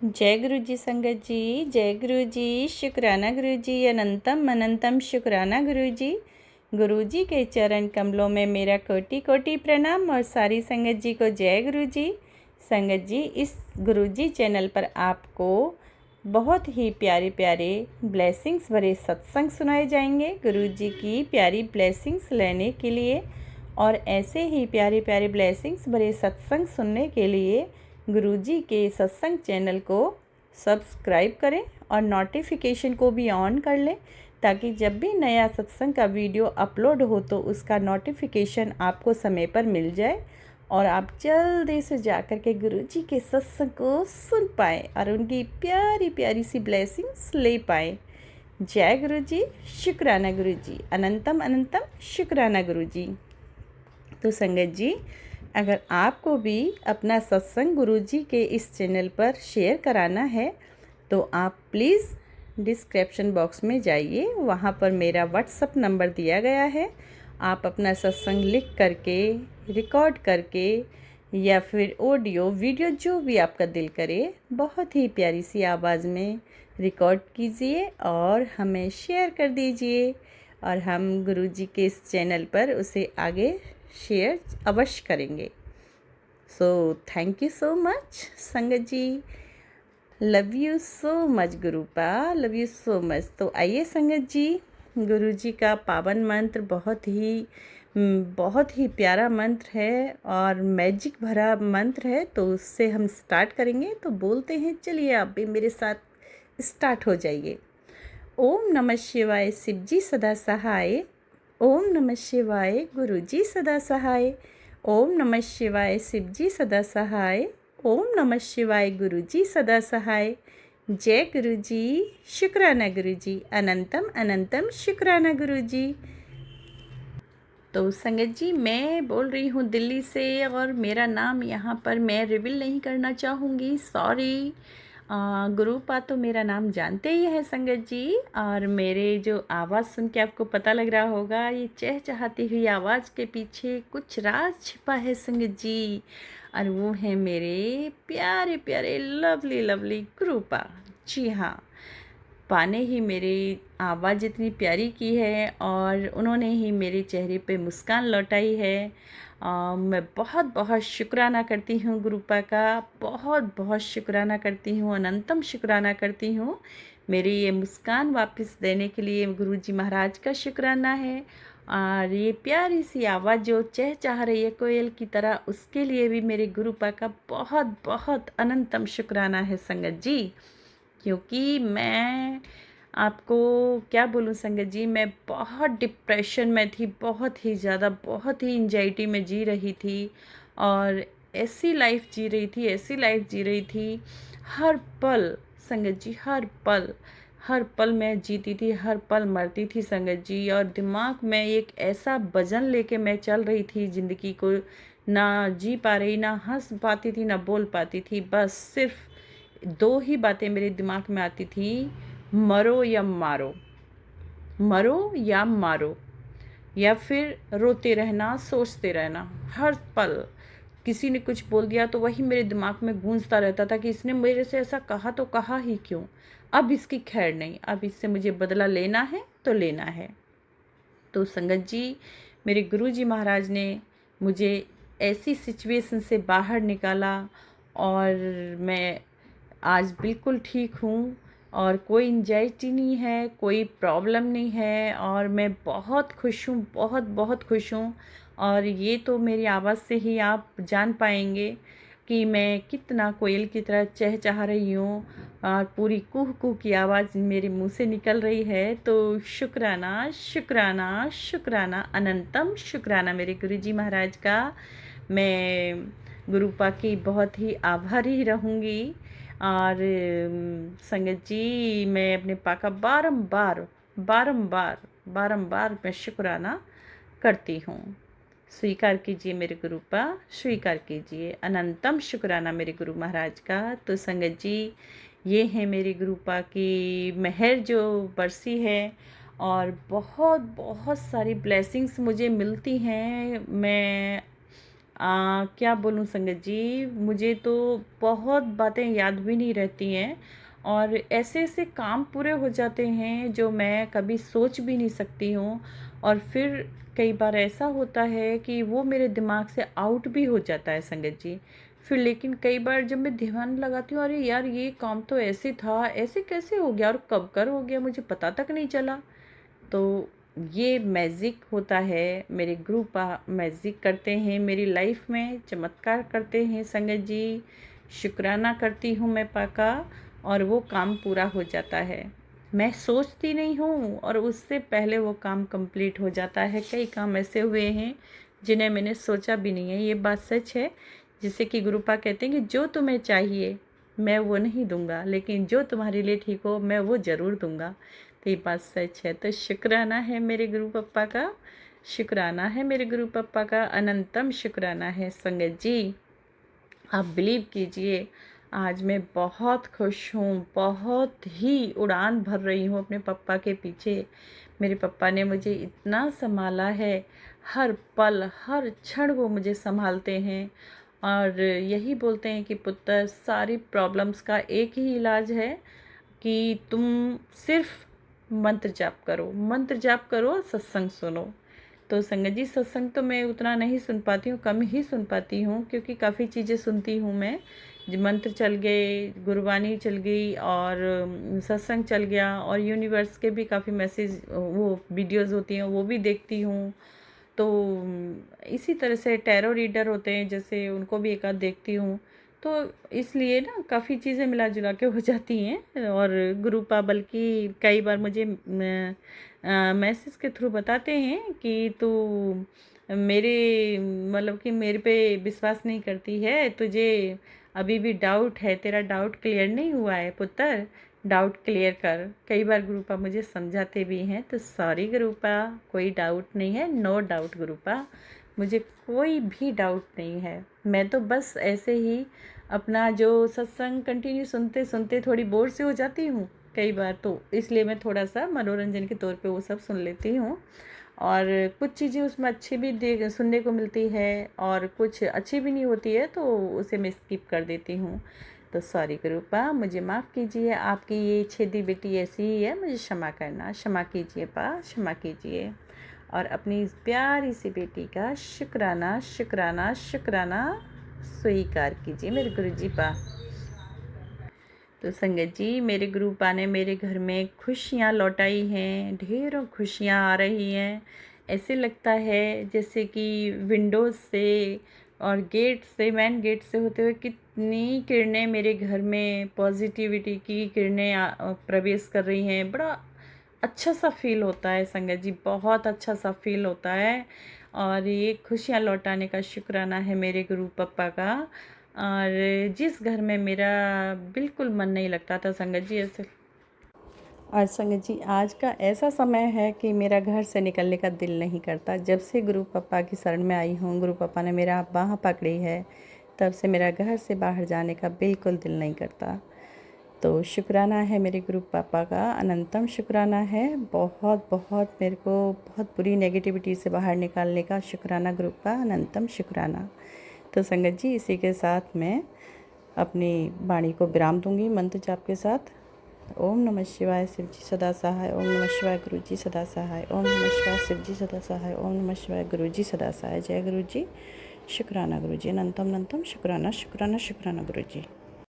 जय गुरु जी संगत जी, जय गुरु जी, शुक्राना गुरु जी, अनंतम अनंतम शुक्राना गुरु जी। गुरु जी के चरण कमलों में मेरा कोटि कोटि प्रणाम और सारी संगत जी को जय गुरु जी। संगत जी, इस गुरु जी चैनल पर आपको बहुत ही प्यारे प्यारे ब्लेसिंग्स भरे सत्संग सुनाए जाएंगे। गुरु जी की प्यारी ब्लेसिंग्स लेने के लिए और ऐसे ही प्यारे प्यारे ब्लेसिंग्स भरे सत्संग सुनने के लिए गुरुजी के सत्संग चैनल को सब्सक्राइब करें और नोटिफिकेशन को भी ऑन कर लें, ताकि जब भी नया सत्संग का वीडियो अपलोड हो तो उसका नोटिफिकेशन आपको समय पर मिल जाए और आप जल्दी से जाकर के गुरुजी के सत्संग को सुन पाएँ और उनकी प्यारी प्यारी सी ब्लेसिंग्स ले पाएँ। जय गुरु जी, शुक्राना गुरु जी, अनंतम अनंतम शुक्राना गुरु जी। तो संगत जी, अगर आपको भी अपना सत्संग गुरुजी के इस चैनल पर शेयर कराना है तो आप प्लीज़ डिस्क्रिप्शन बॉक्स में जाइए, वहाँ पर मेरा व्हाट्सअप नंबर दिया गया है। आप अपना सत्संग लिख करके, रिकॉर्ड करके या फिर ऑडियो वीडियो जो भी आपका दिल करे, बहुत ही प्यारी सी आवाज़ में रिकॉर्ड कीजिए और हमें शेयर कर दीजिए और हम गुरुजी के इस चैनल पर उसे आगे शेयर अवश्य करेंगे। So thank you so much संगत जी, लव यू सो मच गुरुपा, लव यू सो मच। तो आइए संगत जी, गुरु जी का पावन मंत्र बहुत ही प्यारा मंत्र है और मैजिक भरा मंत्र है, तो उससे हम स्टार्ट करेंगे। तो बोलते हैं, चलिए आप भी मेरे साथ स्टार्ट हो जाइए। ओम नमः शिवाय, शिव जी सदा सहाय। ओम नमः शिवाय, गुरु जी सदा सहाय। ओम नमः शिवाय, शिव जी सदा सहाय। ओम नमः शिवाय, गुरु जी सदा सहाय। जय गुरु जी, शुक्राना गुरु जी, अनंतम अनंतम शुक्राना गुरु जी। तो संगत जी, मैं बोल रही हूँ दिल्ली से और मेरा नाम यहाँ पर मैं रिवील नहीं करना चाहूँगी, सॉरी। गुरुपा तो मेरा नाम जानते ही है संगत जी, और मेरे जो आवाज़ सुन के आपको पता लग रहा होगा, ये चहचहाती हुई आवाज़ के पीछे कुछ राज छिपा है संगत जी, और वो है मेरे प्यारे प्यारे लवली लवली गुरुपा। जी हाँ, पाने ही मेरी आवाज़ इतनी प्यारी की है और उन्होंने ही मेरे चेहरे पे मुस्कान लौटाई है। मैं बहुत बहुत शुक्राना करती हूँ गुरुपा का, बहुत बहुत शुक्राना करती हूँ, अनंतम शुक्राना करती हूँ। मेरी ये मुस्कान वापस देने के लिए गुरुजी महाराज का शुक्राना है, और ये प्यारी सी आवाज़ जो चहचहा रही है कोयल की तरह, उसके लिए भी मेरे गुरुपा का बहुत बहुत अनंतम शुक्राना है संगत जी। क्योंकि मैं आपको क्या बोलूँ संगत जी, मैं बहुत डिप्रेशन में थी, बहुत ही ज़्यादा, बहुत ही एंजाइटी में जी रही थी और ऐसी लाइफ जी रही थी, ऐसी लाइफ जी रही थी। हर पल संगत जी, हर पल मैं जीती थी, हर पल मरती थी संगत जी, और दिमाग में एक ऐसा वजन लेके मैं चल रही थी ज़िंदगी को, ना जी पा रही, ना हंस पाती थी, ना बोल पाती थी। बस सिर्फ दो ही बातें मेरे दिमाग में आती थी, मरो या मारो, मरो या मारो, या फिर रोते रहना, सोचते रहना। हर पल किसी ने कुछ बोल दिया तो वही मेरे दिमाग में गूंजता रहता था कि इसने मेरे से ऐसा कहा तो कहा ही क्यों, अब इसकी खैर नहीं, अब इससे मुझे बदला लेना है तो लेना है। तो संगत जी, मेरे गुरुजी महाराज ने मुझे ऐसी सिचुएशन से बाहर निकाला और मैं आज बिल्कुल ठीक हूँ और कोई एंजाइटी नहीं है, कोई प्रॉब्लम नहीं है, और मैं बहुत खुश हूँ, बहुत बहुत खुश हूँ। और ये तो मेरी आवाज़ से ही आप जान पाएंगे कि मैं कितना कोयल की तरह चहचहा रही हूँ और पूरी कुह कुह की आवाज़ मेरे मुंह से निकल रही है। तो शुक्राना शुक्राना शुक्राना, अनंतम शुक्राना मेरे गुरुजी महाराज का। मैं गुरुपा की बहुत ही आभारी रहूँगी। और संगत जी, मैं अपने पा का बारंबार बारंबार बारंबार मैं शुक्राना करती हूँ। स्वीकार कीजिए मेरे गुरुपा, स्वीकार कीजिए, अनंतम शुक्राना मेरे गुरु महाराज का। तो संगत जी, ये है मेरे गुरुपा की मेहर जो बरसी है, और बहुत बहुत सारी ब्लेसिंग्स मुझे मिलती हैं। मैं क्या बोलूँ संगत जी, मुझे तो बहुत बातें याद भी नहीं रहती हैं और ऐसे-ऐसे काम पूरे हो जाते हैं जो मैं कभी सोच भी नहीं सकती हूँ और फिर कई बार ऐसा होता है कि वो मेरे दिमाग से आउट भी हो जाता है संगत जी। फिर लेकिन कई बार जब मैं ध्यान लगाती हूँ, अरे यार ये काम तो ऐसे था, ऐसे कैसे हो गया और कब कर हो गया मुझे पता तक नहीं चला। तो ये मैजिक होता है, मेरे गुरु मैजिक करते हैं मेरी लाइफ में, चमत्कार करते हैं संगत जी। शुक्राना करती हूँ मैं पाका और वो काम पूरा हो जाता है। मैं सोचती नहीं हूँ और उससे पहले वो काम कंप्लीट हो जाता है। कई काम ऐसे हुए हैं जिन्हें मैंने सोचा भी नहीं है, ये बात सच है। जैसे कि गुरुपा कहते हैं कि जो तुम्हें चाहिए मैं वो नहीं दूंगा, लेकिन जो तुम्हारे लिए ठीक हो मैं वो ज़रूर दूंगा। तो ये बात सच है। तो शुक्राना है मेरे गुरु पप्पा का, शुक्राना है मेरे गुरु पप्पा का, अनंतम शुक्राना है संगत जी। आप बिलीव कीजिए, आज मैं बहुत खुश हूँ, बहुत ही उड़ान भर रही हूँ अपने पप्पा के पीछे। मेरे पप्पा ने मुझे इतना सँभाला है, हर पल, हर क्षण वो मुझे सँभालते हैं और यही बोलते हैं कि पुत्र सारी प्रॉब्लम्स का एक ही इलाज है कि तुम सिर्फ़ मंत्र जाप करो, मंत्र जाप करो, सत्संग सुनो। तो संगत जी सत्संग तो मैं उतना नहीं सुन पाती हूँ, कम ही सुन पाती हूँ क्योंकि काफ़ी चीज़ें सुनती हूँ मैं। मंत्र चल गए, गुरबानी चल गई और सत्संग चल गया और यूनिवर्स के भी काफ़ी मैसेज वो वीडियोज़ होती हैं वो भी देखती हूँ। तो इसी तरह से टैरो रीडर होते हैं जैसे उनको भी एक आध देखती हूँ। तो इसलिए ना काफ़ी चीज़ें मिला-जुला के हो जाती हैं और गुरुपा बल्कि कई बार मुझे मैसेज के थ्रू बताते हैं कि तू मेरे मतलब कि मेरे पे विश्वास नहीं करती है, तुझे अभी भी डाउट है, तेरा डाउट क्लियर नहीं हुआ है पुत्र, डाउट क्लियर कर। कई बार गुरुपा मुझे समझाते भी हैं, तो सॉरी गुरुपा, कोई डाउट नहीं है, नो डाउट गुरुपा, मुझे कोई भी डाउट नहीं है। मैं तो बस ऐसे ही अपना जो सत्संग कंटिन्यू सुनते सुनते थोड़ी बोर से हो जाती हूँ कई बार, तो इसलिए मैं थोड़ा सा मनोरंजन के तौर पे वो सब सुन लेती हूँ और कुछ चीज़ें उसमें अच्छी भी देख सुनने को मिलती है और कुछ अच्छी भी नहीं होती है तो उसे मैं स्किप कर देती हूँ। तो सॉरी गुरुपा, मुझे माफ़ कीजिए, आपकी ये छेदी बेटी ऐसी ही है, मुझे क्षमा करना, क्षमा कीजिए पा, क्षमा कीजिए। और अपनी इस प्यारी सी बेटी का शुक्राना शुक्राना शुक्राना स्वीकार कीजिए मेरे गुरुजी पा। तो संगत जी मेरे गुरुपा ने मेरे घर में खुशियाँ लौटाई हैं, ढेरों खुशियाँ आ रही हैं। ऐसे लगता है जैसे कि विंडोज़ से और गेट से, मेन गेट से होते हुए कितनी किरणें मेरे घर में पॉजिटिविटी की किरणें प्रवेश कर रही हैं। बड़ा अच्छा सा फ़ील होता है संगत जी, बहुत अच्छा सा फ़ील होता है और ये खुशियाँ लौटाने का शुक्राना है मेरे गुरु पप्पा का। और जिस घर में मेरा बिल्कुल मन नहीं लगता था संगत जी ऐसे, और संगत जी आज का ऐसा समय है कि मेरा घर से निकलने का दिल नहीं करता। जब से गुरु पापा की शरण में आई हूँ, गुरु पापा ने मेरा बाँह पकड़ी है, तब से मेरा घर से बाहर जाने का बिल्कुल दिल नहीं करता। तो शुक्राना है मेरे गुरु पापा का, अनंतम शुक्राना है। बहुत बहुत मेरे को बहुत बुरी नेगेटिविटी से बाहर निकालने का शुक्राना गुरु का, अनंतम शुक्राना। तो संगत जी इसी के साथ मैं अपनी वाणी को विराम दूंगी मंत्र जाप के साथ। ओम नमः शिवाय, शिव जी सदा सहाय। ओम नमः शिवाय, गुरु जी सदा सहाय। ओम नमः शिवाय, शिव जी सदा सहाय। ओम नमः शिवाय, गुरु जी सदा सहाय। जय गुरु जी, शुक्राना गुरु जी, अनंतम अनंतम शुक्राना शुक्राना शुक्राना गुरु जी।